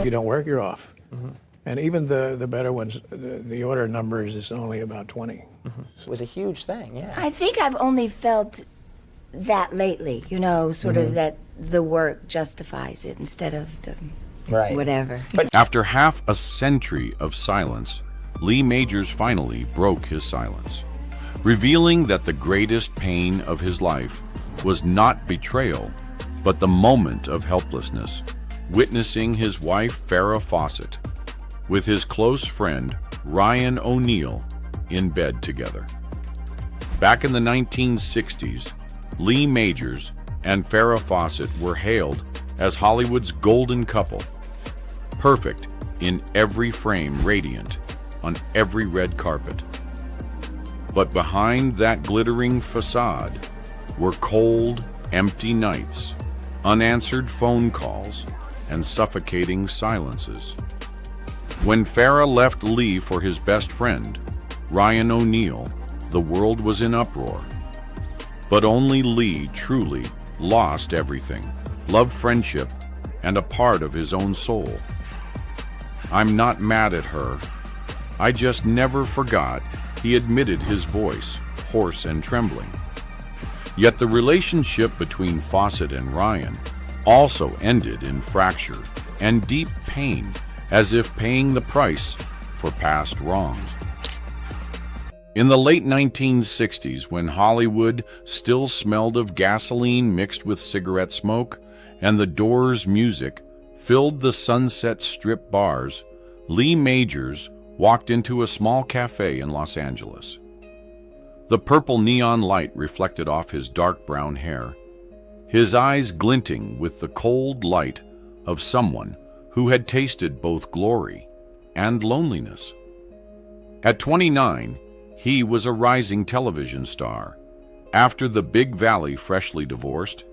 you don't work, you're off. And even the better ones, the order numbers is only about 20. It was a huge thing, yeah. I think I've only felt that lately, you know, sort of that the work justifies it instead of the whatever. But After half a century of silence, Lee Majors finally broke his silence, revealing that the greatest pain of his life was not betrayal, but the moment of helplessness, witnessing his wife Farrah Fawcett with his close friend Ryan O'Neal in bed together. Back in the 1960s, Lee Majors and Farrah Fawcett were hailed as Hollywood's golden couple, perfect in every frame, radiant on every red carpet. But behind that glittering facade were cold, empty nights, unanswered phone calls, and suffocating silences. When Farrah left Lee for his best friend, Ryan O'Neal, the world was in uproar. But only Lee truly lost everything, love, friendship, and a part of his own soul. I'm not mad at her. I just never forgot, he admitted, his voice hoarse and trembling. Yet the relationship between Fawcett and Ryan also ended in fracture and deep pain, as if paying the price for past wrongs. In the late 1960s, when Hollywood still smelled of gasoline mixed with cigarette smoke and the Doors' music filled the Sunset Strip bars, Lee Majors walked into a small cafe in Los Angeles. The purple neon light reflected off his dark brown hair, his eyes glinting with the cold light of someone who had tasted both glory and loneliness. At 29, he was a rising television star, after the Big Valley freshly divorced,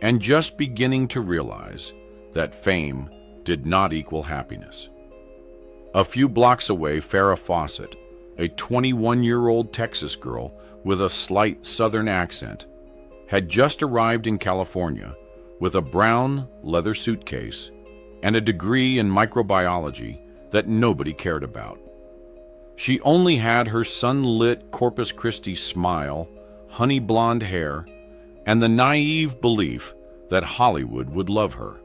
and just beginning to realize that fame did not equal happiness. A few blocks away, Farrah Fawcett, a 21-year-old Texas girl with a slight Southern accent, had just arrived in California with a brown leather suitcase and a degree in microbiology that nobody cared about. She only had her sunlit Corpus Christi smile, honey blonde hair, and the naive belief that Hollywood would love her.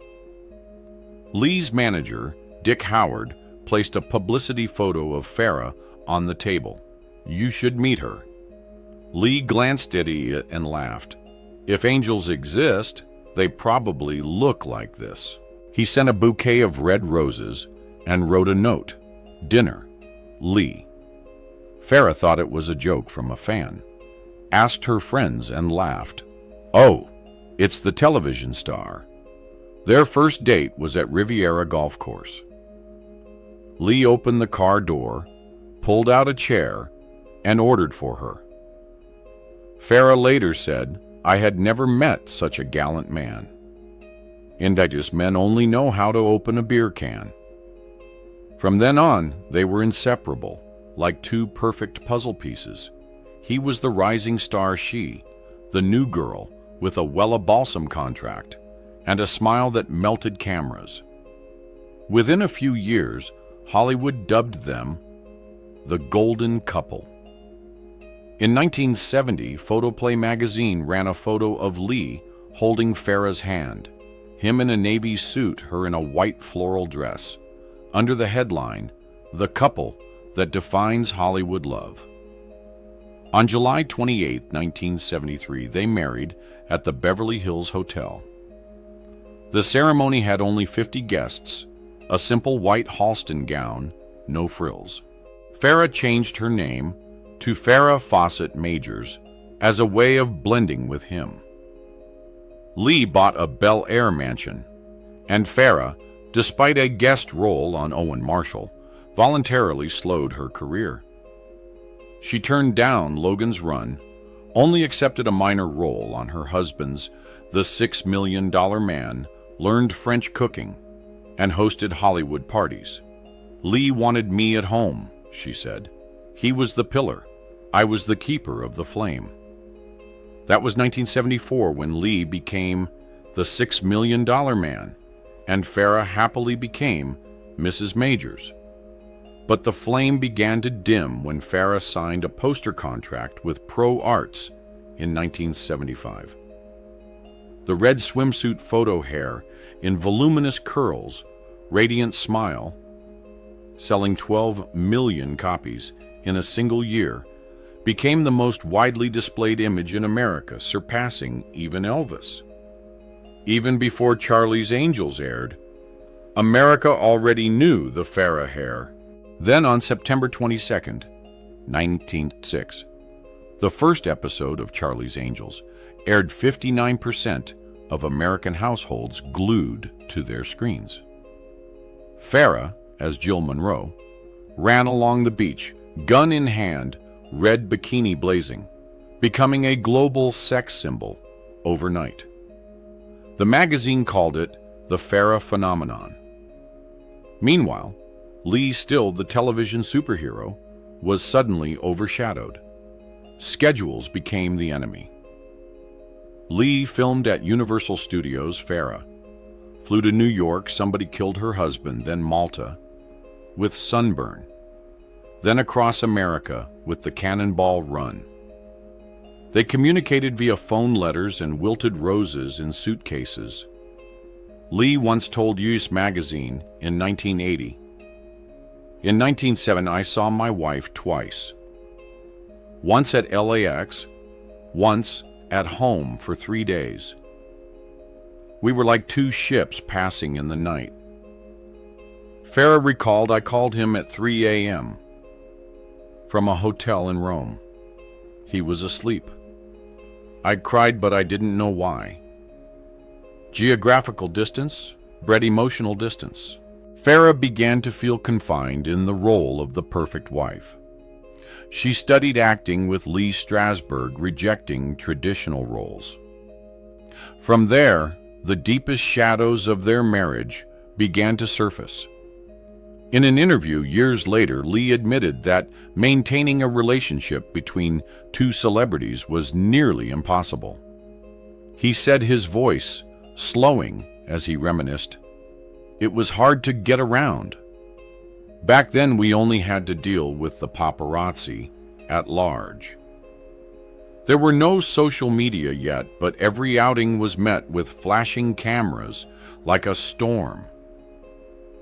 Lee's manager, Dick Howard, placed a publicity photo of Farrah on the table. "You should meet her." Lee glanced at it and laughed. If angels exist, they probably look like this. He sent a bouquet of red roses and wrote a note. "Dinner, Lee." Farrah thought it was a joke from a fan, asked her friends and laughed. "Oh, it's the television star." Their first date was at Riviera Golf Course. Lee opened the car door, pulled out a chair, and ordered for her. Farrah later said, "I had never met such a gallant man. Indigenous men only know how to open a beer can." From then on, they were inseparable, like two perfect puzzle pieces. He was the rising star, she, the new girl with a Wella Balsam contract and a smile that melted cameras. Within a few years, Hollywood dubbed them the Golden Couple. In 1970, Photoplay magazine ran a photo of Lee holding Farrah's hand, him in a navy suit, her in a white floral dress, under the headline, "The Couple That Defines Hollywood Love." On July 28, 1973, they married at the Beverly Hills Hotel. The ceremony had only 50 guests, a simple white Halston gown, no frills. Farrah changed her name to Farrah Fawcett Majors as a way of blending with him. Lee bought a Bel Air mansion, and Farrah, despite a guest role on Owen Marshall, voluntarily slowed her career. She turned down Logan's Run, only accepted a minor role on her husband's The $6 Million Man, learned French cooking, and hosted Hollywood parties. "Lee wanted me at home," she said. "He was the pillar. I was the keeper of the flame." That was 1974 when Lee became the $6 Million Man, and Farrah happily became Mrs. Majors. But the flame began to dim when Farrah signed a poster contract with Pro Arts in 1975. The red swimsuit photo hair in voluminous curls, radiant smile, selling 12 million copies in a single year, became the most widely displayed image in America, surpassing even Elvis. Even before Charlie's Angels aired, America already knew the Farrah hair. Then on September 22nd, 1906, the first episode of Charlie's Angels aired 59% of American households glued to their screens. Farrah, as Jill Monroe, ran along the beach, gun in hand, red bikini blazing, becoming a global sex symbol overnight. The magazine called it the Farrah phenomenon. Meanwhile, Lee, still the television superhero, was suddenly overshadowed. Schedules became the enemy. Lee filmed at Universal Studios Farrah, flew to New York, somebody killed her husband, then Malta, with sunburn, then across America with the Cannonball Run. They communicated via phone letters and wilted roses in suitcases. Lee once told US Magazine in 1980, "In 1907, I saw my wife twice. Once at LAX, once at home for 3 days. We were like two ships passing in the night." Farrah recalled, "I called him at 3 a.m. from a hotel in Rome. He was asleep. I cried, but I didn't know why. Geographical distance bred emotional distance." Farrah began to feel confined in the role of the perfect wife. She studied acting with Lee Strasberg, rejecting traditional roles. From there, the deepest shadows of their marriage began to surface. In an interview years later, Lee admitted that maintaining a relationship between two celebrities was nearly impossible. He said, his voice slowing as he reminisced, "It was hard to get around. Back then we only had to deal with the paparazzi at large." There were no social media yet, but every outing was met with flashing cameras like a storm.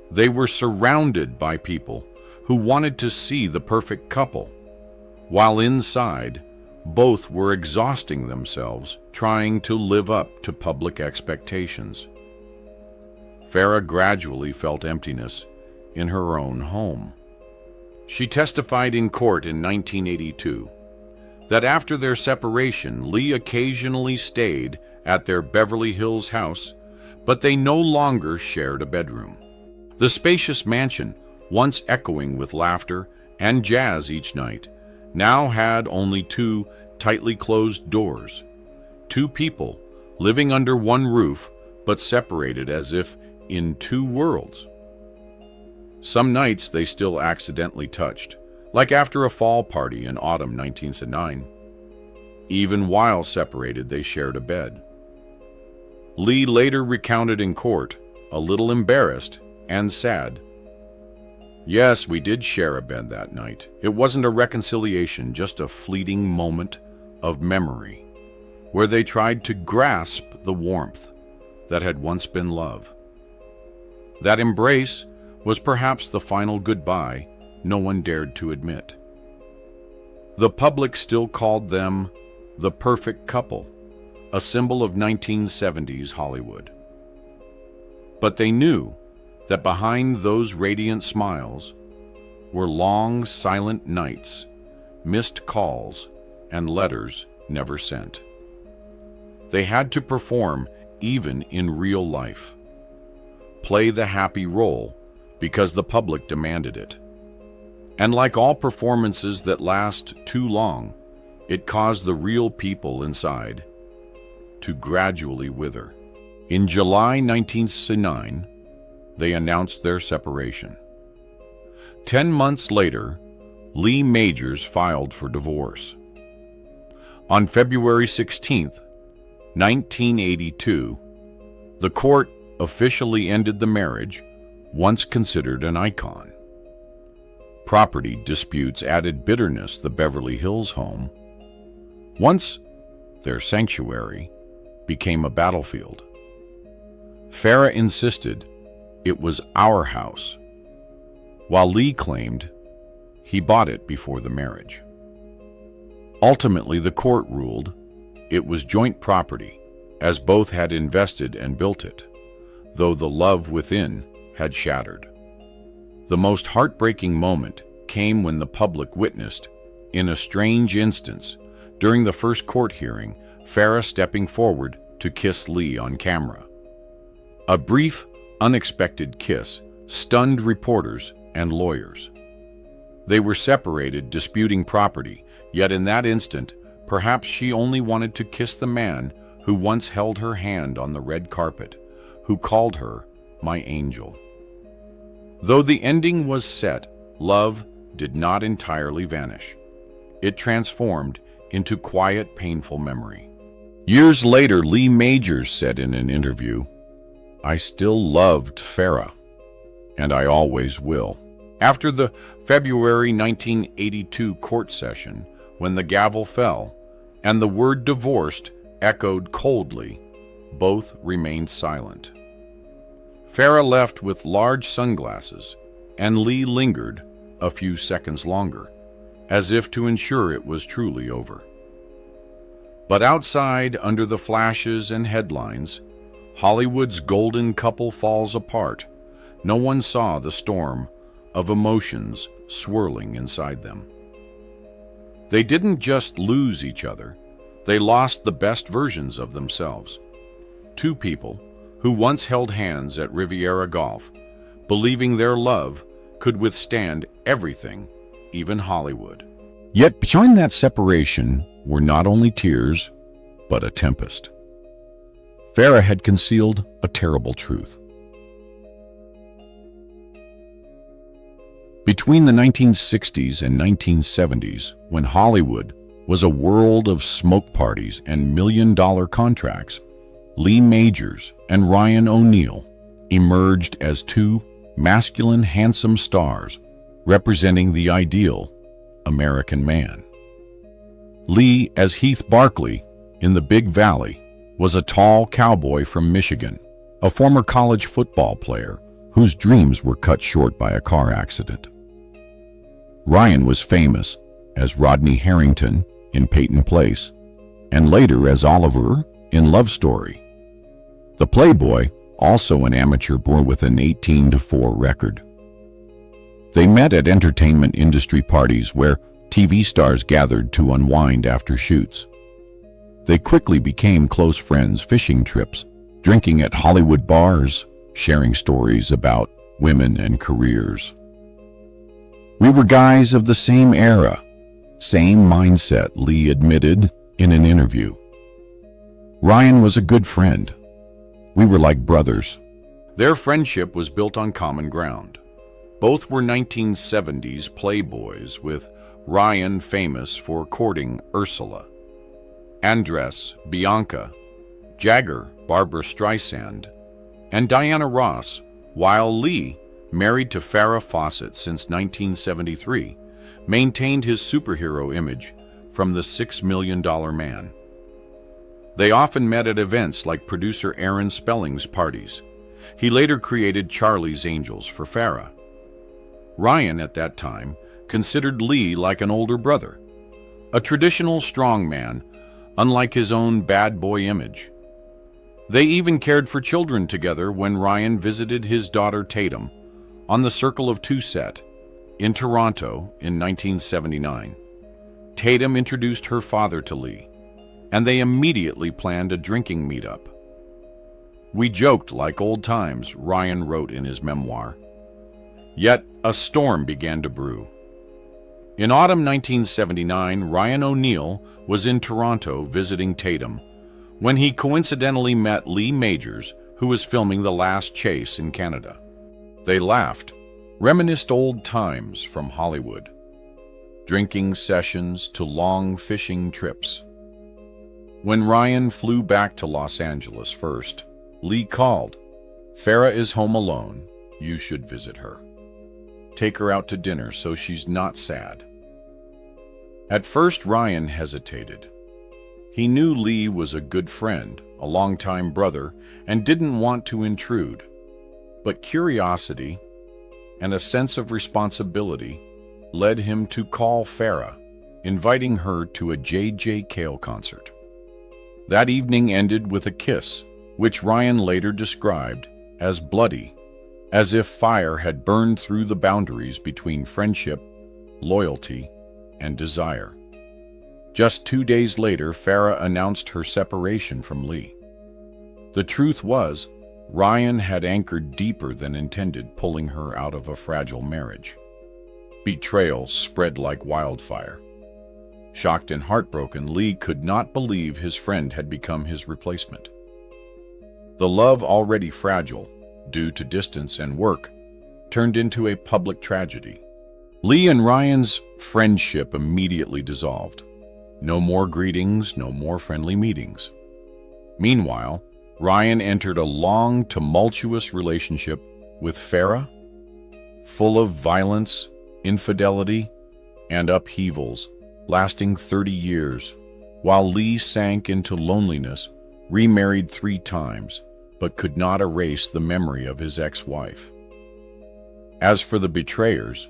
They were surrounded by people who wanted to see the perfect couple, while inside, both were exhausting themselves trying to live up to public expectations. Farrah gradually felt emptiness in her own home. She testified in court in 1982 that after their separation, Lee occasionally stayed at their Beverly Hills house, but they no longer shared a bedroom. The spacious mansion, once echoing with laughter and jazz each night, now had only two tightly closed doors. Two people living under one roof, but separated as if in two worlds. Some nights they still accidentally touched, like after a fall party in autumn 1909. Even while separated, they shared a bed. Lee later recounted in court, a little embarrassed and sad, "Yes, we did share a bed that night. It wasn't a reconciliation, just a fleeting moment of memory, where they tried to grasp the warmth that had once been love. That embrace was perhaps the final goodbye no one dared to admit. The public still called them the perfect couple, a symbol of 1970s Hollywood. But they knew that behind those radiant smiles were long, silent nights, missed calls, and letters never sent. They had to perform even in real life, play the happy role because the public demanded it. And like all performances that last too long, it caused the real people inside to gradually wither. In July 1969, they announced their separation. 10 months later, Lee Majors filed for divorce. On February 16, 1982, the court officially ended the marriage once considered an icon. Property disputes added bitterness to the Beverly Hills home. Once their sanctuary became a battlefield. Farrah insisted it was our house, while Lee claimed he bought it before the marriage. Ultimately, the court ruled it was joint property, as both had invested and built it, though the love within had shattered. The most heartbreaking moment came when the public witnessed, in a strange instance, during the first court hearing, Farrah stepping forward to kiss Lee on camera. A brief, unexpected kiss stunned reporters and lawyers. They were separated, disputing property, yet in that instant, perhaps she only wanted to kiss the man who once held her hand on the red carpet, who called her my angel. Though the ending was set, love did not entirely vanish. It transformed into quiet, painful memory. Years later, Lee Majors said in an interview, "I still loved Farrah, and I always will." After the February 1982 court session, when the gavel fell and the word divorced echoed coldly, both remained silent. Farrah left with large sunglasses, and Lee lingered a few seconds longer, as if to ensure it was truly over. But outside, under the flashes and headlines, Hollywood's golden couple falls apart. No one saw the storm of emotions swirling inside them. They didn't just lose each other, they lost the best versions of themselves. Two people who once held hands at Riviera Golf, believing their love could withstand everything, even Hollywood. Yet behind that separation were not only tears, but a tempest. Farrah had concealed a terrible truth. Between the 1960s and 1970s, when Hollywood was a world of smoke parties and million-dollar contracts, Lee Majors and Ryan O'Neal emerged as two masculine, handsome stars representing the ideal American man. Lee, as Heath Barkley in The Big Valley, was a tall cowboy from Michigan, a former college football player whose dreams were cut short by a car accident. Ryan was famous as Rodney Harrington in Peyton Place, and later as Oliver in Love Story. The Playboy, also an amateur, bore with an 18-4 record. They met at entertainment industry parties where TV stars gathered to unwind after shoots. They quickly became close friends, fishing trips, drinking at Hollywood bars, sharing stories about women and careers. "We were guys of the same era, same mindset," Lee admitted in an interview. "Ryan was a good friend. We were like brothers." Their friendship was built on common ground. Both were 1970s playboys, with Ryan famous for courting Ursula, Andress, Bianca, Jagger, Barbra Streisand, and Diana Ross, while Lee, married to Farrah Fawcett since 1973, maintained his superhero image from the $6 Million Man. They often met at events like producer Aaron Spelling's parties. He later created Charlie's Angels for Farrah. Ryan, at that time, considered Lee like an older brother, a traditional strongman, unlike his own bad boy image. They even cared for children together when Ryan visited his daughter Tatum on the Circle of Two set in Toronto in 1979. Tatum introduced her father to Lee, and they immediately planned a drinking meetup. "We joked like old times," Ryan wrote in his memoir. Yet a storm began to brew. In autumn 1979, Ryan O'Neal was in Toronto visiting Tatum when he coincidentally met Lee Majors, who was filming The Last Chase in Canada. They laughed, reminisced old times from Hollywood, drinking sessions to long fishing trips. When Ryan flew back to Los Angeles first, Lee called. "Farrah is home alone. You should visit her. Take her out to dinner so she's not sad. At first, Ryan hesitated. He knew Lee was a good friend, a longtime brother, and didn't want to intrude. But curiosity and a sense of responsibility led him to call Farrah, inviting her to a J.J. Cale concert. That evening ended with a kiss, which Ryan later described as bloody, as if fire had burned through the boundaries between friendship, loyalty, and desire. Just 2 days later, Farrah announced her separation from Lee. The truth was, Ryan had anchored deeper than intended, pulling her out of a fragile marriage. Betrayal spread like wildfire. Shocked and heartbroken, Lee could not believe his friend had become his replacement. The love, already fragile due to distance and work, turned into a public tragedy. Lee and Ryan's friendship immediately dissolved. No more greetings, no more friendly meetings. Meanwhile, Ryan entered a long, tumultuous relationship with Farrah, full of violence, infidelity, and upheavals, lasting 30 years, while Lee sank into loneliness, remarried 3 times, but could not erase the memory of his ex-wife. As for the betrayers,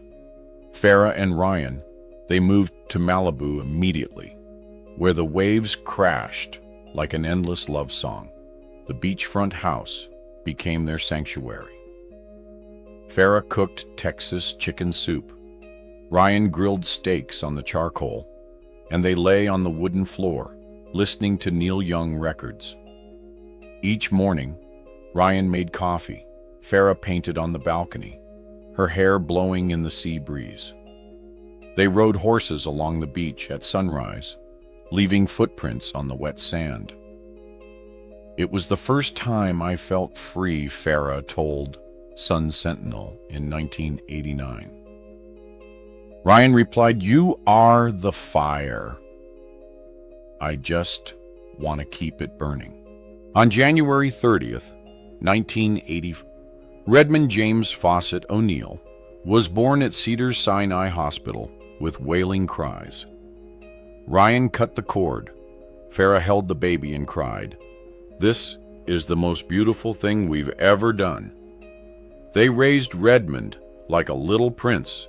Farrah and Ryan, they moved to Malibu immediately, where the waves crashed like an endless love song. The beachfront house became their sanctuary. Farrah cooked Texas chicken soup. Ryan grilled steaks on the charcoal, and they lay on the wooden floor, listening to Neil Young records. Each morning, Ryan made coffee. Farrah painted on the balcony, her hair blowing in the sea breeze. They rode horses along the beach at sunrise, leaving footprints on the wet sand. It was the first time I felt free, Farrah told Sun Sentinel in 1989. Ryan replied, "You are the fire. I just want to keep it burning." On January 30th, 1980, Redmond James Fawcett O'Neill was born at Cedars-Sinai Hospital with wailing cries. Ryan cut the cord. Farrah held the baby and cried, "This is the most beautiful thing we've ever done." They raised Redmond like a little prince.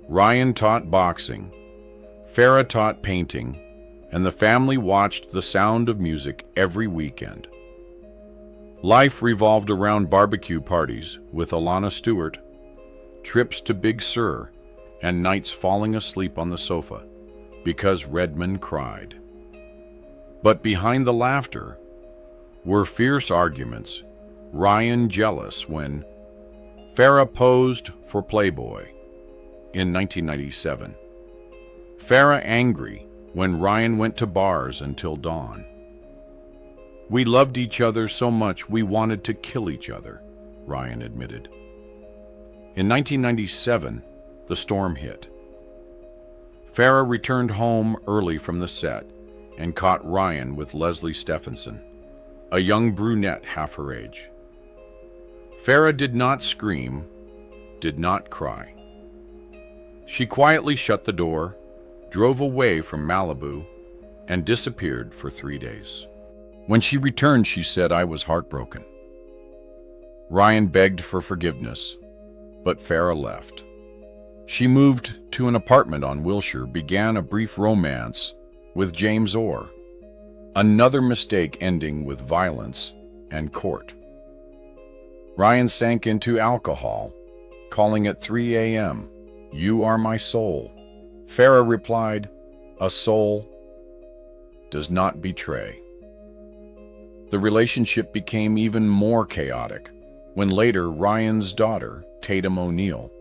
Ryan taught boxing, Farrah taught painting, and the family watched The Sound of Music every weekend. Life revolved around barbecue parties with Alana Stewart, trips to Big Sur, and nights falling asleep on the sofa because Redmond cried. But behind the laughter were fierce arguments, Ryan jealous when Farrah posed for Playboy in 1997, Farrah angry when Ryan went to bars until dawn. "We loved each other so much we wanted to kill each other," Ryan admitted. In 1997, the storm hit. Farrah returned home early from the set and caught Ryan with Leslie Stephenson, a young brunette half her age. Farrah did not scream, did not cry. She quietly shut the door, drove away from Malibu, and disappeared for 3 days. When she returned, she said, "I was heartbroken." Ryan begged for forgiveness, but Farrah left. She moved to an apartment on Wilshire, began a brief romance with James Orr, another mistake ending with violence and court. Ryan sank into alcohol, calling at 3 a.m., "You are my soul." Farrah replied, "A soul does not betray." The relationship became even more chaotic when later Ryan's daughter, Tatum O'Neill,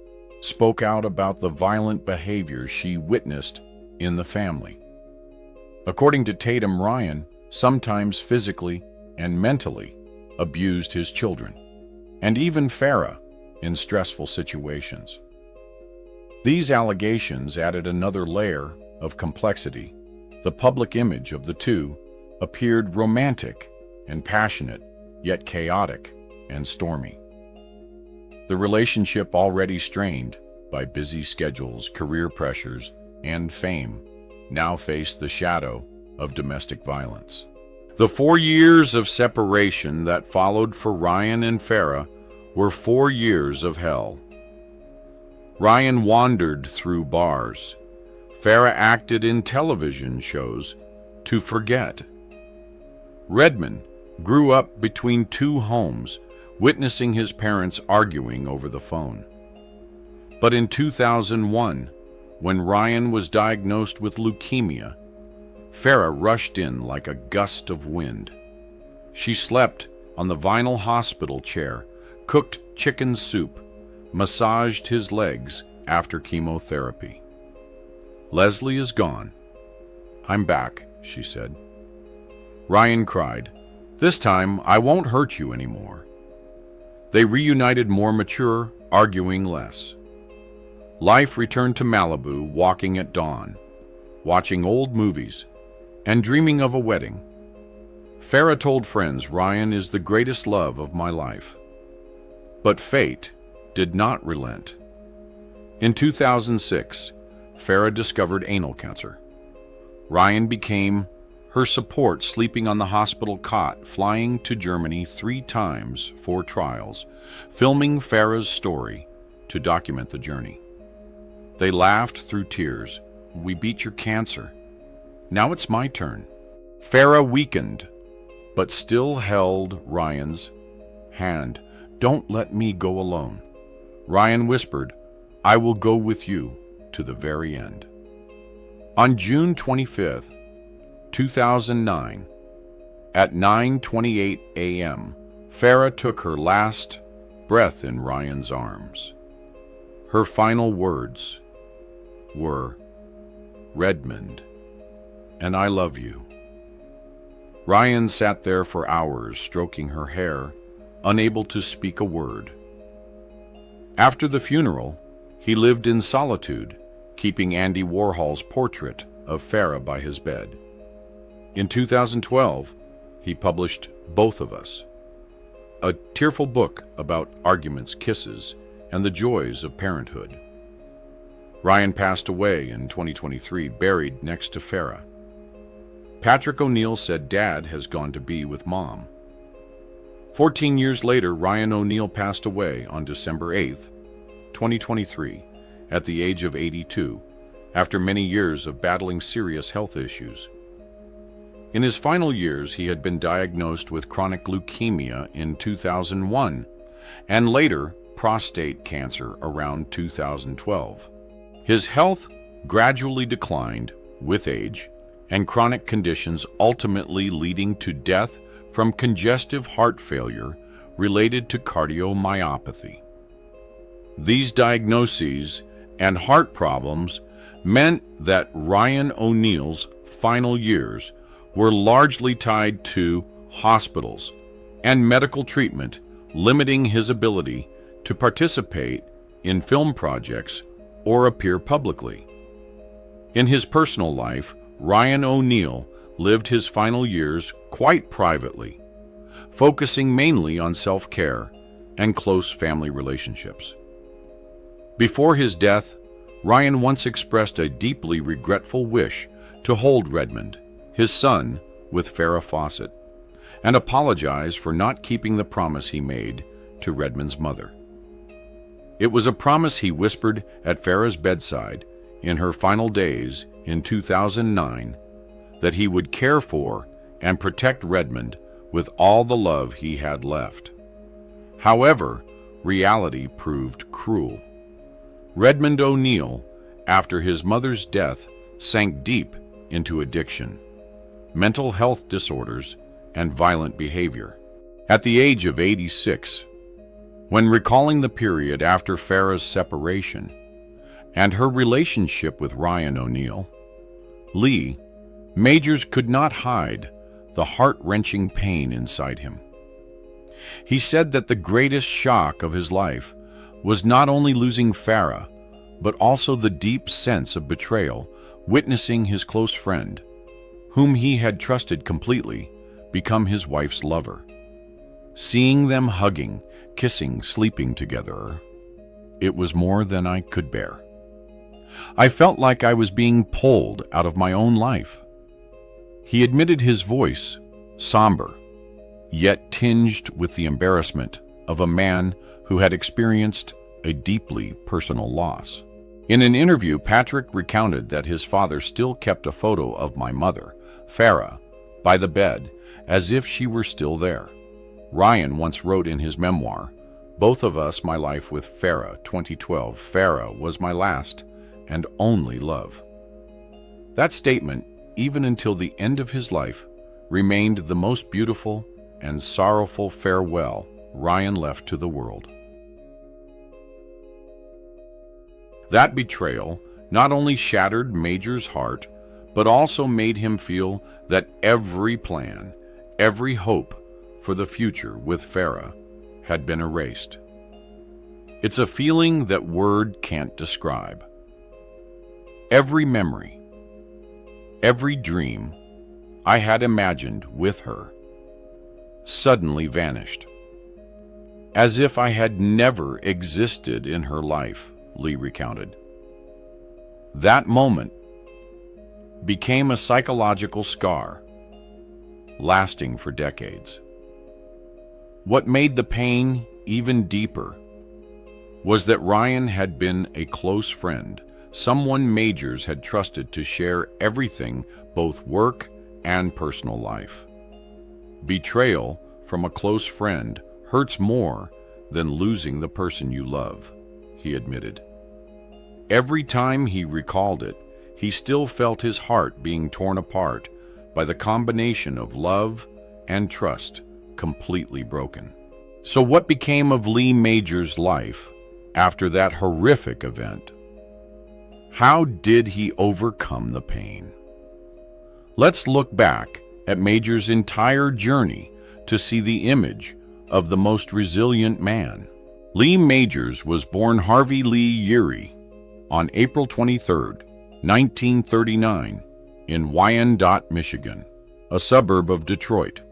spoke out about the violent behavior she witnessed in the family. According to Tatum, Ryan sometimes physically and mentally abused his children, and even Farrah in stressful situations. These allegations added another layer of complexity. The public image of the two appeared romantic and passionate, yet chaotic and stormy. The relationship, already strained by busy schedules, career pressures, and fame, now faced the shadow of domestic violence. The 4 years of separation that followed for Ryan and Farrah were 4 years of hell. Ryan wandered through bars. Farrah acted in television shows to forget. Redmond grew up between 2 homes, witnessing his parents arguing over the phone. But in 2001, when Ryan was diagnosed with leukemia, Farrah rushed in like a gust of wind. She slept on the vinyl hospital chair, cooked chicken soup, massaged his legs after chemotherapy. "Leslie is gone. I'm back," she said. Ryan cried, "This time I won't hurt you anymore." They reunited more mature, arguing less. Life returned to Malibu, walking at dawn, watching old movies, and dreaming of a wedding. Farrah told friends, "Ryan is the greatest love of my life." But fate did not relent. In 2006, Farrah discovered anal cancer. Ryan became her support, sleeping on the hospital cot, flying to Germany 3 times for trials, filming Farrah's story to document the journey. They laughed through tears. "We beat your cancer. Now it's my turn." Farrah weakened, but still held Ryan's hand. "Don't let me go alone." Ryan whispered, "I will go with you to the very end." On June 25th, 2009, at 9:28 a.m., Farrah took her last breath in Ryan's arms. Her final words were, "Redmond, and I love you." Ryan sat there for hours, stroking her hair, unable to speak a word. After the funeral, he lived in solitude, keeping Andy Warhol's portrait of Farrah by his bed. In 2012, he published Both of Us, a tearful book about arguments, kisses, and the joys of parenthood. Ryan passed away in 2023, buried next to Farrah. Patrick O'Neill said Dad has gone to be with Mom. 14 years later, Ryan O'Neill passed away on December 8th, 2023, at the age of 82, after many years of battling serious health issues. In his final years, he had been diagnosed with chronic leukemia in 2001, and later prostate cancer around 2012. His health gradually declined with age, and chronic conditions ultimately leading to death from congestive heart failure related to cardiomyopathy. These diagnoses and heart problems meant that Ryan O'Neill's final years were largely tied to hospitals and medical treatment, limiting his ability to participate in film projects or appear publicly. In his personal life, Ryan O'Neill lived his final years quite privately, focusing mainly on self-care and close family relationships. Before his death, Ryan once expressed a deeply regretful wish to hold Redmond, his son, with Farrah Fawcett, and apologize for not keeping the promise he made to Redmond's mother. It was a promise he whispered at Farrah's bedside in her final days in 2009 that he would care for and protect Redmond with all the love he had left. However, reality proved cruel. Redmond O'Neill, after his mother's death, sank deep into addiction, mental health disorders, and violent behavior. At the age of 86, when recalling the period after Farrah's separation and her relationship with Ryan O'Neill, Lee Majors could not hide the heart-wrenching pain inside him. He said that the greatest shock of his life was not only losing Farrah, but also the deep sense of betrayal, witnessing his close friend, whom he had trusted completely, become his wife's lover. Seeing them hugging, kissing, sleeping together, it was more than I could bear. I felt like I was being pulled out of my own life. He admitted, his voice somber, yet tinged with the embarrassment of a man who had experienced a deeply personal loss. In an interview, Patrick recounted that his father still kept a photo of my mother, Farrah, by the bed, as if she were still there. Ryan once wrote in his memoir, "Both of us, my life with Farrah, 2012, Farrah was my last and only love." That statement, even until the end of his life, remained the most beautiful and sorrowful farewell Ryan left to the world. That betrayal not only shattered Major's heart, but also made him feel that every plan, every hope for the future with Farrah had been erased. It's a feeling that word can't describe. Every memory, every dream I had imagined with her suddenly vanished, as if I had never existed in her life, Lee recounted. That moment became a psychological scar, lasting for decades. What made the pain even deeper was that Ryan had been a close friend, someone Majors had trusted to share everything, both work and personal life. Betrayal from a close friend hurts more than losing the person you love, he admitted. Every time he recalled it, he still felt his heart being torn apart by the combination of love and trust completely broken. So what became of Lee Majors' life after that horrific event? How did he overcome the pain? Let's look back at Majors' entire journey to see the image of the most resilient man. Lee Majors was born Harvey Lee Yeary on April 23, 1939, in Wyandotte, Michigan, a suburb of Detroit.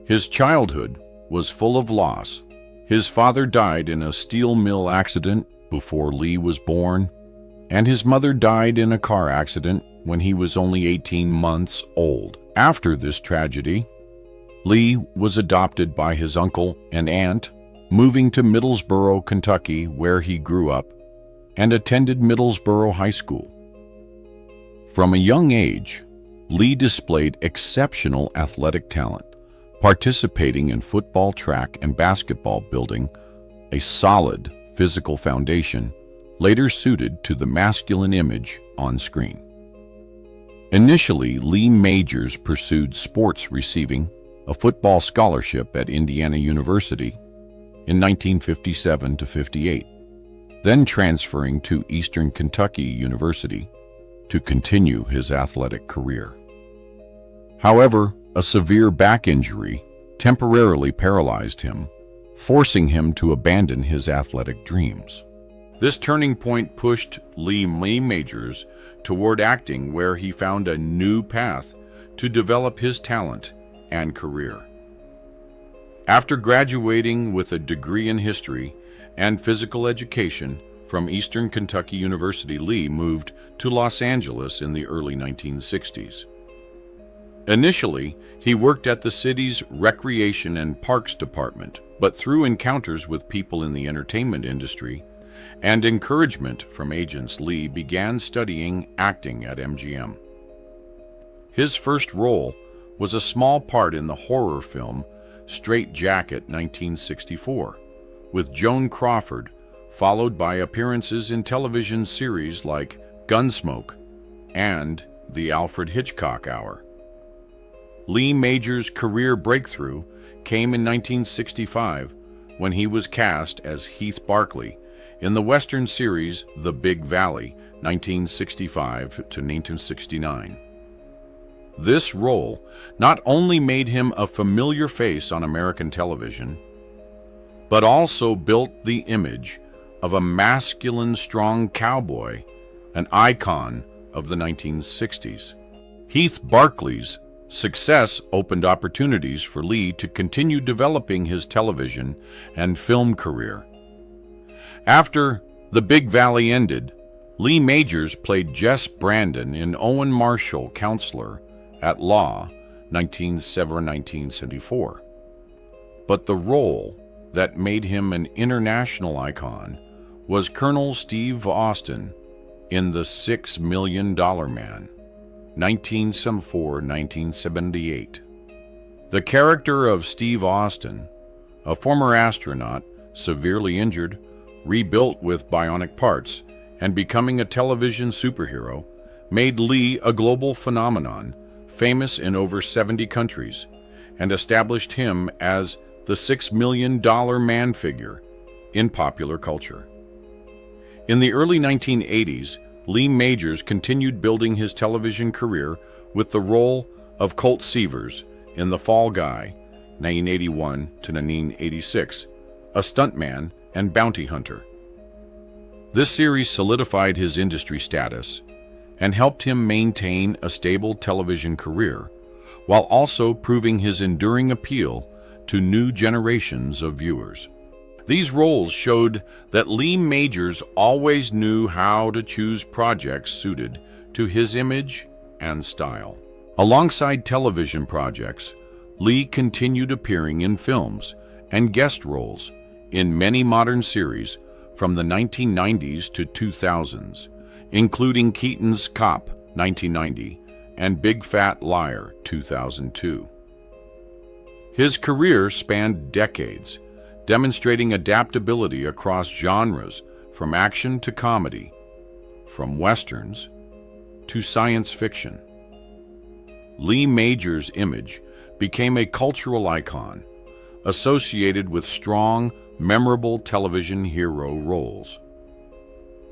His childhood was full of loss. His father died in a steel mill accident before Lee was born, and his mother died in a car accident when he was only 18 months old. After this tragedy, Lee was adopted by his uncle and aunt, moving to Middlesboro, Kentucky, where he grew up and attended Middlesboro High School. From a young age, Lee displayed exceptional athletic talent, participating in football, track, and basketball, building a solid physical foundation later suited to the masculine image on screen. Initially, Lee Majors pursued sports, receiving a football scholarship at Indiana University in 1957 to 58, then transferring to Eastern Kentucky University to continue his athletic career. However, a severe back injury temporarily paralyzed him, forcing him to abandon his athletic dreams. This turning point pushed Lee Majors toward acting, where he found a new path to develop his talent and career. After graduating with a degree in history and physical education from Eastern Kentucky University, Lee moved to Los Angeles in the early 1960s. Initially, he worked at the city's Recreation and Parks Department, but through encounters with people in the entertainment industry and encouragement from agents, Lee began studying acting at MGM. His first role was a small part in the horror film Straight Jacket 1964, with Joan Crawford, followed by appearances in television series like Gunsmoke and The Alfred Hitchcock Hour. Lee Majors' career breakthrough came in 1965 when he was cast as Heath Barkley in the Western series The Big Valley, 1965 to 1969. This role not only made him a familiar face on American television, but also built the image of a masculine, strong cowboy, an icon of the 1960s. Heath Barkley's Success opened opportunities for Lee to continue developing his television and film career. After The Big Valley ended, Lee Majors played Jess Brandon in Owen Marshall, Counselor at Law, 1974. But the role that made him an international icon was Colonel Steve Austin in The $6 Million Man, 1974-1978. The character of Steve Austin, a former astronaut severely injured, rebuilt with bionic parts, and becoming a television superhero, made Lee a global phenomenon, famous in over 70 countries, and established him as the $6 Million Man figure in popular culture. In the early 1980s, Lee Majors continued building his television career with the role of Colt Seavers in The Fall Guy, 1981 to 1986, a stuntman and bounty hunter. This series solidified his industry status and helped him maintain a stable television career, while also proving his enduring appeal to new generations of viewers. These roles showed that Lee Majors always knew how to choose projects suited to his image and style. Alongside television projects, Lee continued appearing in films and guest roles in many modern series from the 1990s to 2000s, including Keaton's Cop, 1990, and Big Fat Liar, 2002. His career spanned decades, demonstrating adaptability across genres from action to comedy, from westerns to science fiction. Lee Majors' image became a cultural icon, associated with strong, memorable television hero roles.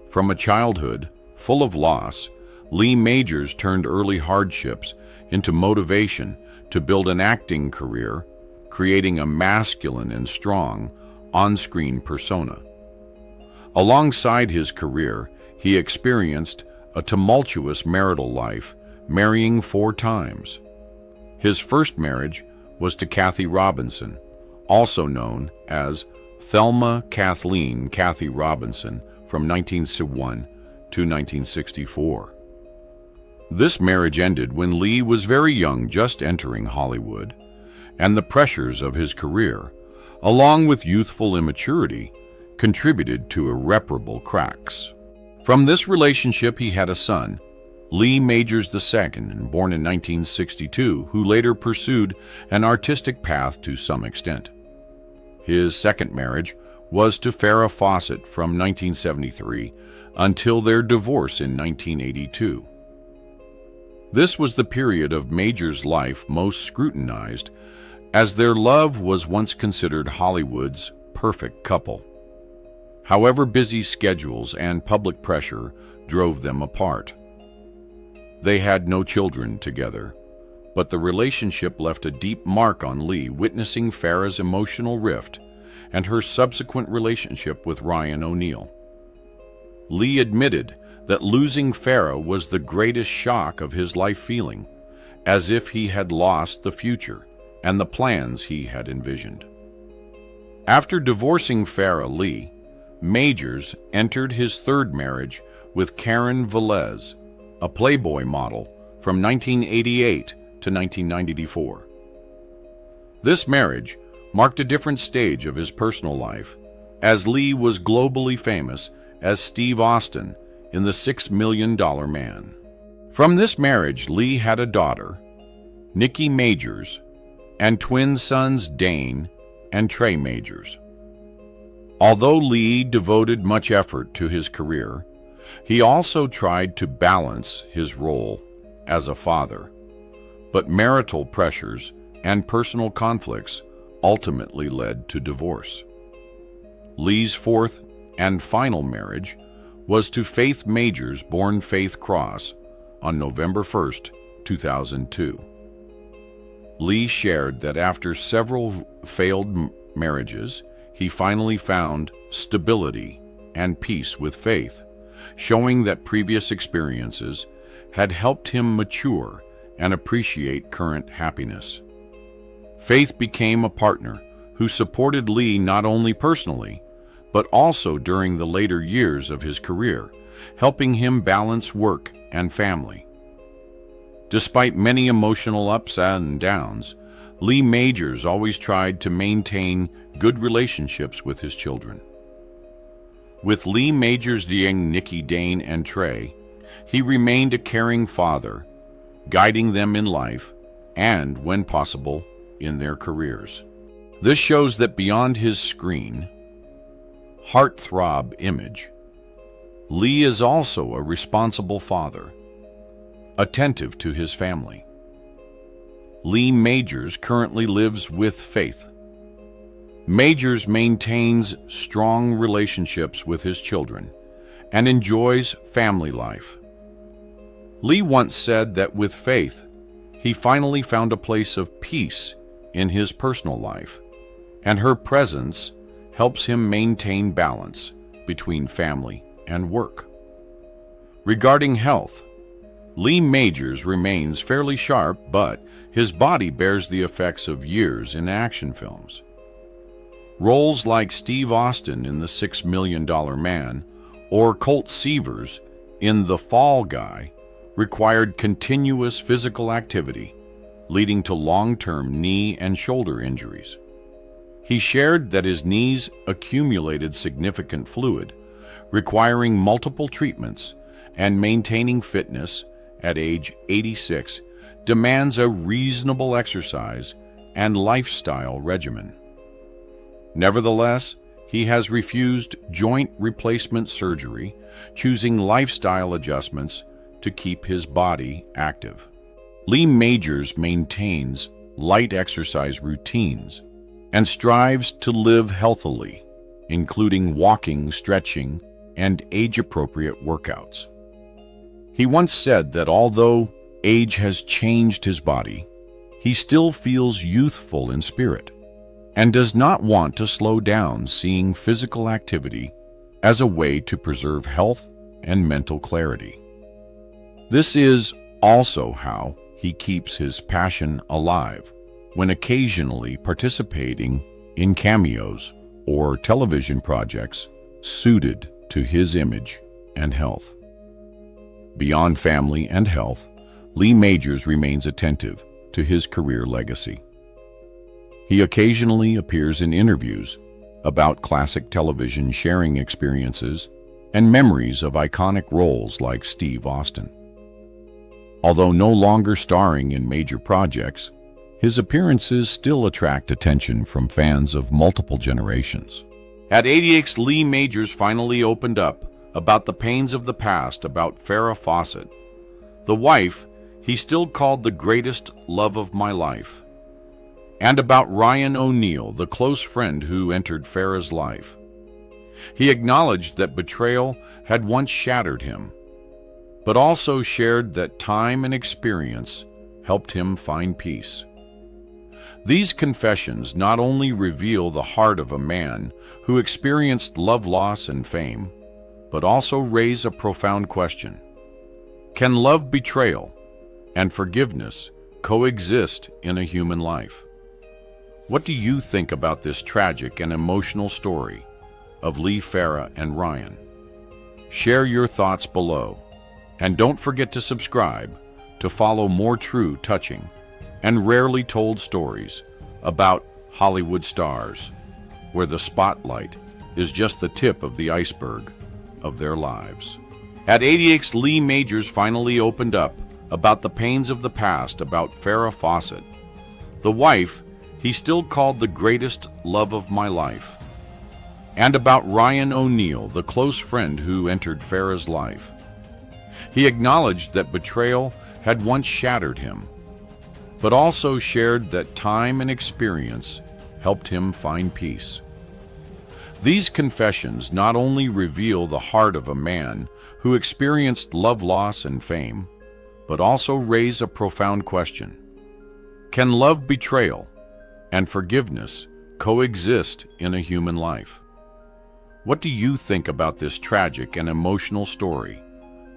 From a childhood full of loss, Lee Majors turned early hardships into motivation to build an acting career, creating a masculine and strong on-screen persona. Alongside his career, he experienced a tumultuous marital life, marrying 4 times. His first marriage was to Kathy Robinson, also known as Thelma Kathleen Kathy Robinson, from 1961 to 1964. This marriage ended when Lee was very young, just entering Hollywood, and the pressures of his career, along with youthful immaturity, contributed to irreparable cracks. From this relationship he had a son, Lee Majors II, born in 1962, who later pursued an artistic path to some extent. His second marriage was to Farrah Fawcett from 1973 until their divorce in 1982. This was the period of Majors' life most scrutinized, as their love was once considered Hollywood's perfect couple. However, busy schedules and public pressure drove them apart. They had no children together, but the relationship left a deep mark on Lee, witnessing Farrah's emotional rift and her subsequent relationship with Ryan O'Neal. Lee admitted that losing Farrah was the greatest shock of his life, feeling as if he had lost the future and the plans he had envisioned. After divorcing Farrah, Lee Majors entered his third marriage with Karen Velez, a Playboy model from 1988 to 1994. This marriage marked a different stage of his personal life, as Lee was globally famous as Steve Austin in The $6 Million Man. From this marriage, Lee had a daughter, Nikki Majors, and twin sons Dane and Trey Majors. Although Lee devoted much effort to his career, he also tried to balance his role as a father, but marital pressures and personal conflicts ultimately led to divorce. Lee's fourth and final marriage was to Faith Majors, born Faith Cross, on November 1st, 2002. Lee shared that after several failed marriages, he finally found stability and peace with Faith, showing that previous experiences had helped him mature and appreciate current happiness. Faith became a partner who supported Lee not only personally, but also during the later years of his career, helping him balance work and family. Despite many emotional ups and downs, Lee Majors always tried to maintain good relationships with his children. With Lee Majors' young Nikki, Dane, and Trey, he remained a caring father, guiding them in life and, when possible, in their careers. This shows that beyond his screen, heartthrob image, Lee is also a responsible father, attentive to his family. Lee Majors currently lives with Faith. Majors maintains strong relationships with his children and enjoys family life. Lee once said that with Faith, he finally found a place of peace in his personal life, and her presence helps him maintain balance between family and work. Regarding health, Lee Majors remains fairly sharp, but his body bears the effects of years in action films. Roles like Steve Austin in The $6 Million Man or Colt Seavers in The Fall Guy required continuous physical activity, leading to long-term knee and shoulder injuries. He shared that his knees accumulated significant fluid, requiring multiple treatments, and maintaining fitness at age 86 demands a reasonable exercise and lifestyle regimen. Nevertheless, he has refused joint replacement surgery, choosing lifestyle adjustments to keep his body active. Lee Majors maintains light exercise routines and strives to live healthily, including walking, stretching, and age-appropriate workouts. He once said that although age has changed his body, he still feels youthful in spirit and does not want to slow down, seeing physical activity as a way to preserve health and mental clarity. This is also how he keeps his passion alive when occasionally participating in cameos or television projects suited to his image and health. Beyond family and health, Lee Majors remains attentive to his career legacy. He occasionally appears in interviews about classic television, sharing experiences and memories of iconic roles like Steve Austin. Although no longer starring in major projects, his appearances still attract attention from fans of multiple generations. At 86, Lee Majors finally opened up about the pains of the past about Farrah Fawcett, the wife he still called the greatest love of my life, and about Ryan O'Neal, the close friend who entered Farrah's life. He acknowledged that betrayal had once shattered him, but also shared that time and experience helped him find peace. These confessions not only reveal the heart of a man who experienced love loss and fame, but also raise a profound question. Can love, betrayal, and forgiveness coexist in a human life? What do you think about this tragic and emotional story of Lee, Farrah, and Ryan? Share your thoughts below, and don't forget to subscribe to follow more true, touching, and rarely told stories about Hollywood stars, where the spotlight is just the tip of the iceberg of their lives. At 88, Lee Majors finally opened up about the pains of the past about Farrah Fawcett, the wife he still called the greatest love of my life, and about Ryan O'Neal, the close friend who entered Farrah's life. He acknowledged that betrayal had once shattered him, but also shared that time and experience helped him find peace. These confessions not only reveal the heart of a man who experienced love loss and fame, but also raise a profound question. Can love, betrayal, and forgiveness coexist in a human life? What do you think about this tragic and emotional story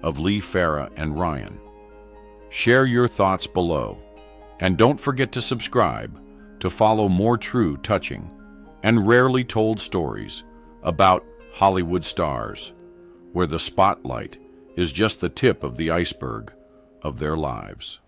of Lee, Farrah, and Ryan? Share your thoughts below. And don't forget to subscribe to follow more true, touching, and rarely told stories about Hollywood stars, where the spotlight is just the tip of the iceberg of their lives.